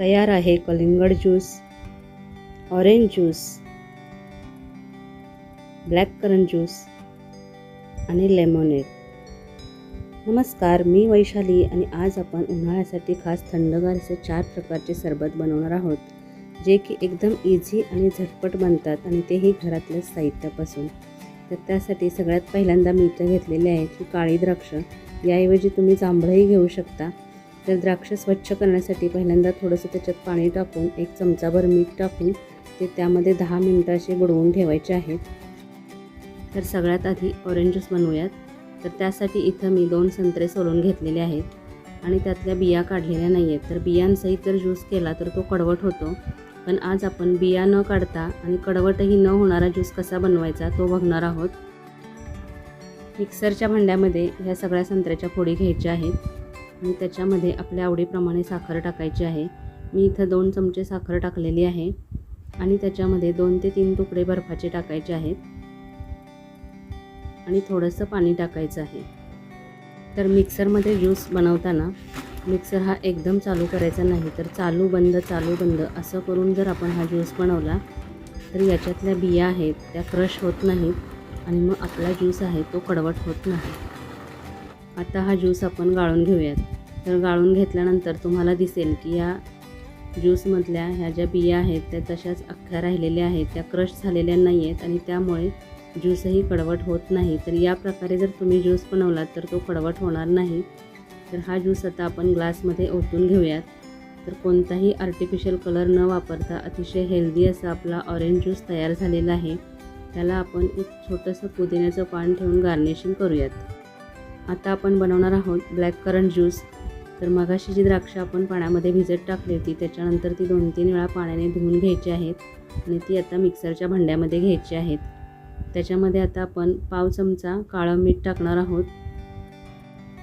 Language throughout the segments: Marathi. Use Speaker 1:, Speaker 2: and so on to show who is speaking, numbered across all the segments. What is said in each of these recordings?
Speaker 1: तयार आहे कलिंगड juice, orange juice, blackcurrant juice आणि लेमोनेड। नमस्कार, मी वैशाली आणि आज आपण उन्हाळ्यासाठी खास थंडगार असे 4 प्रकारचे सरबत बनवणार आहोत, जे की एकदम इझी आणि झटपट बनतात आणि तेही घरातल्या साहित्यापासून। तर त्यासाठी सगळ्यात पहिल्यांदा मी इथे घेतलेले आहे की काळी द्राक्ष, याऐवजी तुम्ही जांभळंही घेऊ शकता। तर द्राक्ष स्वच्छ करण्यासाठी पहिल्यांदा थोडंसं त्याच्यात पाणी टाकून 1 चमचाभर मीठ टाकून ते त्यामध्ये 10 मिनिटं असे बुडवून ठेवायचे आहेत। तर सगळ्यात आधी ऑरेंज ज्यूस बनवूयात। तर त्यासाठी इथं मी 2 संत्रे सोलून घेतलेले आहेत आणि त्यातल्या बिया काढलेल्या नाही आहेत। तर बियांसहित जर ज्यूस केला तर तो कडवट होतो, पण आज आपण बिया न काढता आणि कडवटही न होणारा ज्यूस कसा बनवायचा तो बघणार आहोत। मिक्सरच्या भांड्यामध्ये ह्या सगळ्या संत्र्याच्या फोडी घ्यायच्या आहेत आणि त्याच्यामध्ये आपल्या आवडीप्रमाणे साखर टाकायची आहे। मी इथं 2 चमचे साखर टाकलेली आहे आणि त्याच्यामध्ये 2 ते 3 तुकडे बर्फाचे टाकायचे आहेत आणि थोडंसं पाणी टाकायचं आहे। तर मिक्सरमध्ये ज्यूस बनवताना मिक्सर हा एकदम चालू करायचा नाही, तर चालू बंद असं करून जर आपण हा ज्यूस बनवला तर याच्यातल्या बिया आहेत त्या क्रश होत नाहीत आणि मग आपला ज्यूस आहे तो कडवट होत नाही। आता हा ज्यूस आपण गाळून घेऊयात। तर गाळून घेतल्यानंतर तुम्हाला दिसेल की या ज्यूसमधल्या ह्या ज्या बिया आहेत त्या तशाच अख्ख्या राहिलेल्या आहेत, त्या क्रश झालेल्या नाही आहेत आणि त्यामुळे ज्यूसही कडवट होत नाही। तर या प्रकारे जर तुम्ही ज्यूस बनवलात तर तो कडवट होणार नाही। तर हा ज्यूस आता आपण ग्लासमध्ये ओतून घेऊयात। तर कोणताही आर्टिफिशियल कलर न वापरता अतिशय हेल्दी असा आपला ऑरेंज ज्यूस तयार झालेला आहे। त्याला आपण एक छोटंसं पुदिन्याचं पान ठेवून गार्निशिंग करूयात। आता आपण बनवणार आहोत ब्लॅककरंट ज्यूस। तर मगाशी जी द्राक्ष आपण पाण्यामध्ये भिजत टाकली होती त्याच्यानंतर ती 2-3 वेळा पाण्याने धुवून घ्यायची आहेत आणि ती आता मिक्सरच्या भांड्यामध्ये घ्यायची आहेत। त्याच्यामध्ये आता आपण पाव चमचा काळं मीठ टाकणार आहोत,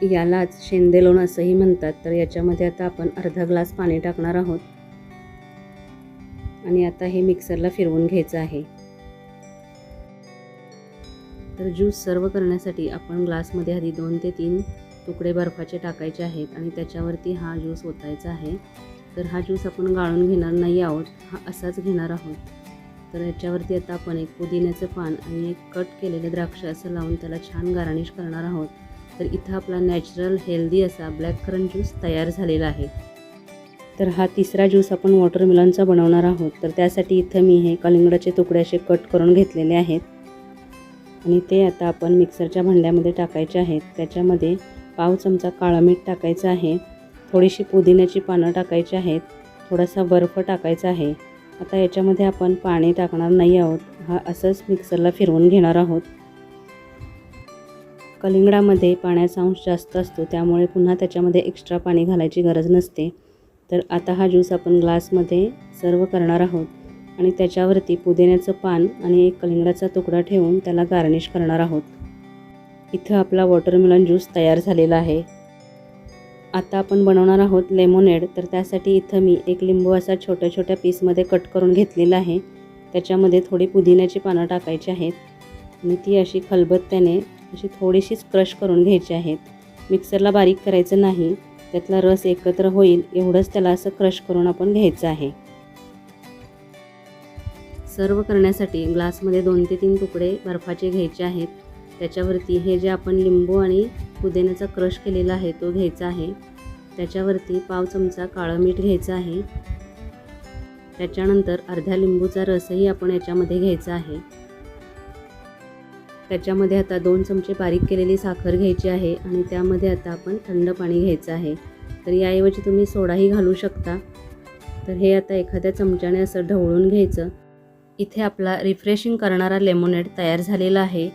Speaker 1: यालाच शेंदे लोण असंही म्हणतात। तर याच्यामध्ये आता आपण अर्धा ग्लास पाणी टाकणार आहोत आणि आता हे मिक्सरला फिरवून घ्यायचं आहे। तर ज्यूस सर्व करण्यासाठी आपण ग्लासमध्ये आधी 2 ते 3 तुकडे बर्फाचे टाकायचे आहेत आणि त्याच्यावरती हा ज्यूस ओतायचा आहे। तर हा ज्यूस आपण गाळून घेणार नाही आहोत, हा असाच घेणार आहोत। तर याच्यावरती आता आपण एक पुदिन्याचं पान आणि एक कट केलेले द्राक्ष असं लावून त्याला छान गार्निश करणार आहोत। तर इथं आपला नॅचरल हेल्दी असा ब्लॅककरंट ज्यूस तयार झालेला आहे। तर हा तिसरा ज्यूस आपण वॉटरमेलनचा बनवणार आहोत। तर त्यासाठी इथं मी हे कलिंगडाचे तुकडे असे कट करून घेतलेले आहेत आणि ते आता आपण मिक्सरच्या भांड्यामध्ये टाकायचे आहेत। त्याच्यामध्ये पाव चमचा काळं मीठ टाकायचं आहे, थोडीशी पुदिन्याची पानं टाकायची आहेत, थोडासा बर्फ टाकायचा आहे। आता याच्यामध्ये आपण पाणी टाकणार नाही आहोत, हा असंच मिक्सरला फिरवून घेणार आहोत। कलिंगडामध्ये पाण्याचा अंश जास्त असतो, त्यामुळे पुन्हा त्याच्यामध्ये एक्स्ट्रा पाणी घालायची गरज नसते। तर आता हा ज्यूस आपण ग्लासमध्ये सर्व करणार आहोत आणि त्याच्यावरती पुदिन्याचं पान आणि एक कलिंगडाचा तुकडा ठेवून त्याला गार्निश करणार आहोत। इथं आपला वॉटरमेलन ज्यूस तयार झालेला आहे। आता आपण बनवणार आहोत लेमोनेड। तर त्यासाठी इथं मी एक लिंबू असा छोट्या छोट्या पीसमध्ये कट करून घेतलेला आहे। त्याच्यामध्ये थोडी पुदिन्याची पानं टाकायची आहेत आणि ती अशी खलबत्त्याने अशी थोडीशीच क्रश करून घ्यायची आहेत। मिक्सरला बारीक करायचं नाही, त्यातला रस एकत्र होईल एवढंच त्याला असं क्रश करून आपण घ्यायचं आहे। सर्व करण्यासाठी ग्लासमध्ये 2 ते 3 तुकडे बर्फाचे घ्यायचे आहेत। त्याच्यावरती हे जे आपण लिंबू आणि पुदिन्याचा क्रश केलेला आहे तो घ्यायचा आहे। त्याच्यावरती पाव चमचा काळं मीठ घ्यायचं आहे। त्याच्यानंतर अर्ध्या लिंबूचा रसही आपण याच्यामध्ये घ्यायचा आहे। त्याच्यामध्ये आता 2 चमचे बारीक केलेली साखर घ्यायची आहे आणि त्यामध्ये आता आपण थंड पाणी घ्यायचं आहे। तर याऐवजी तुम्ही सोडाही घालू शकता। तर हे आता एखाद्या चमच्याने असं ढवळून घ्यायचं। इथे आपला रिफ्रेशिंग करणारा लेमोनेड तयार झालेला आहे।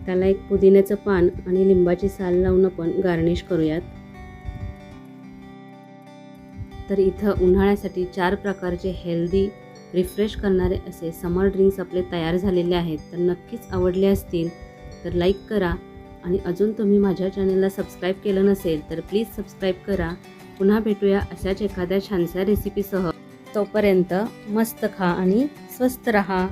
Speaker 1: त्याला एक पुदिन्याचं पान आणि लिंबाची साल लावून आपण गार्निश करूयात। तर इथं उन्हाळ्यासाठी 4 प्रकारचे हेल्दी रिफ्रेश करणारे असे समर ड्रिंक्स आपले तयार झालेले आहेत। तर नक्कीच आवडले असतील तर लाईक करा आणि अजून तुम्ही माझ्या चॅनलला सबस्क्राईब केलं नसेल तर प्लीज सबस्क्राईब करा। पुन्हा भेटूया अशाच एखाद्या छानशा रेसिपीसह। तोपर्यंत मस्त खा आणि स्वस्त रहा।